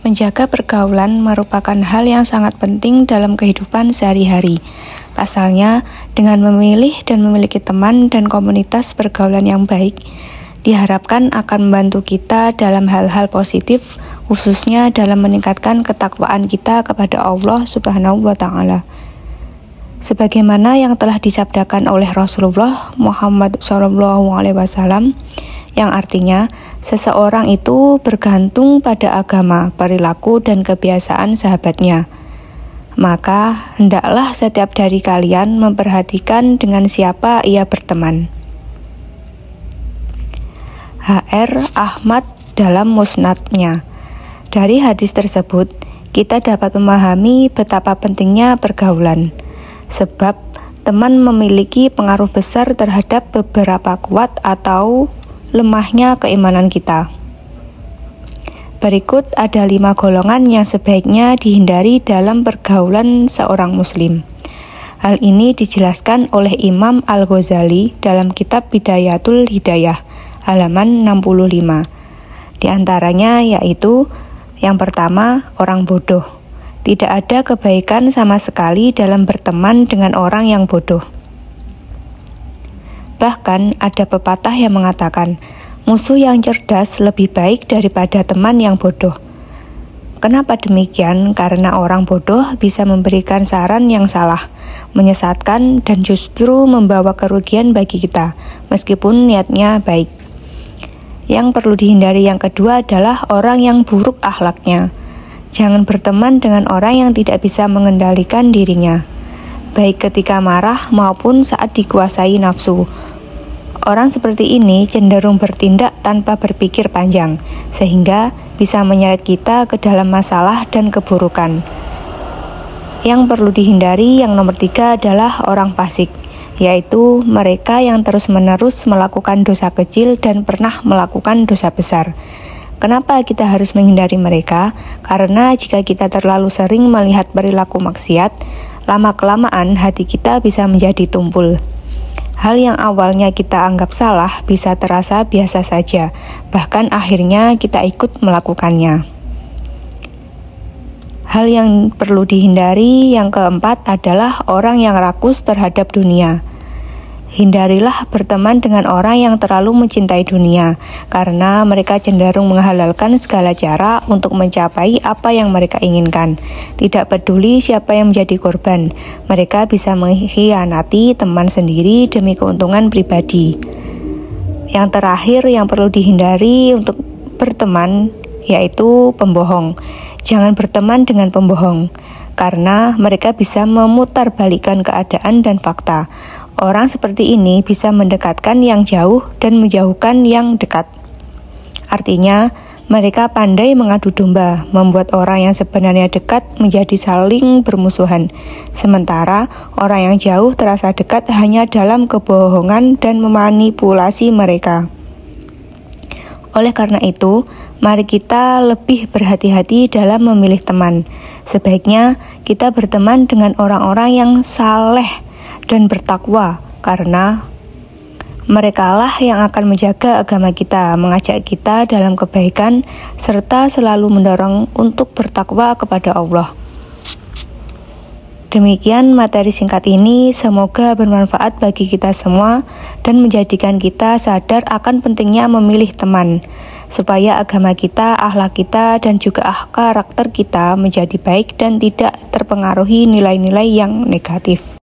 Menjaga pergaulan merupakan hal yang sangat penting dalam kehidupan sehari-hari. Pasalnya, dengan memilih dan memiliki teman dan komunitas pergaulan yang baik, diharapkan akan membantu kita dalam hal-hal positif, khususnya dalam meningkatkan ketakwaan kita kepada Allah Subhanahu wa Ta'ala. Sebagaimana yang telah disabdakan oleh Rasulullah Muhammad SAW, yang artinya seseorang itu bergantung pada agama, perilaku, dan kebiasaan sahabatnya. Maka hendaklah setiap dari kalian memperhatikan dengan siapa ia berteman. H.R. Ahmad dalam musnadnya. Dari hadis tersebut, kita dapat memahami betapa pentingnya pergaulan, sebab teman memiliki pengaruh besar terhadap beberapa kuat atau lemahnya keimanan kita. Berikut ada 5 golongan yang sebaiknya dihindari dalam pergaulan seorang muslim. Hal ini dijelaskan oleh Imam Al-Ghazali dalam kitab Bidayatul Hidayah, halaman 65. Di antaranya yaitu, yang pertama, orang bodoh. Tidak ada kebaikan sama sekali dalam berteman dengan orang yang bodoh. Bahkan ada pepatah yang mengatakan, musuh yang cerdas lebih baik daripada teman yang bodoh. Kenapa demikian? Karena orang bodoh bisa memberikan saran yang salah, menyesatkan, dan justru membawa kerugian bagi kita, meskipun niatnya baik. Yang perlu dihindari yang kedua adalah orang yang buruk akhlaknya. Jangan berteman dengan orang yang tidak bisa mengendalikan dirinya, baik ketika marah maupun saat dikuasai nafsu. Orang seperti ini cenderung bertindak tanpa berpikir panjang, sehingga bisa menyeret kita ke dalam masalah dan keburukan. Yang perlu dihindari yang nomor 3 adalah orang fasik, yaitu mereka yang terus-menerus melakukan dosa kecil dan pernah melakukan dosa besar. Kenapa kita harus menghindari mereka? Karena jika kita terlalu sering melihat perilaku maksiat, lama-kelamaan hati kita bisa menjadi tumpul. Hal yang awalnya kita anggap salah bisa terasa biasa saja, bahkan akhirnya kita ikut melakukannya. Hal yang perlu dihindari yang keempat adalah orang yang rakus terhadap dunia. Hindarilah berteman dengan orang yang terlalu mencintai dunia, karena mereka cenderung menghalalkan segala cara untuk mencapai apa yang mereka inginkan. Tidak peduli siapa yang menjadi korban, mereka bisa mengkhianati teman sendiri demi keuntungan pribadi. Yang terakhir yang perlu dihindari untuk berteman yaitu pembohong. Jangan berteman dengan pembohong, karena mereka bisa memutarbalikkan keadaan dan fakta. Orang seperti ini bisa mendekatkan yang jauh dan menjauhkan yang dekat. Artinya, mereka pandai mengadu domba, membuat orang yang sebenarnya dekat menjadi saling bermusuhan. Sementara orang yang jauh terasa dekat hanya dalam kebohongan dan memanipulasi mereka. Oleh karena itu, mari kita lebih berhati-hati dalam memilih teman. Sebaiknya kita berteman dengan orang-orang yang saleh dan bertakwa, karena merekalah yang akan menjaga agama kita, mengajak kita dalam kebaikan, serta selalu mendorong untuk bertakwa kepada Allah. Demikian materi singkat ini, semoga bermanfaat bagi kita semua dan menjadikan kita sadar akan pentingnya memilih teman, supaya agama kita, akhlak kita, dan juga karakter kita menjadi baik dan tidak terpengaruhi nilai-nilai yang negatif.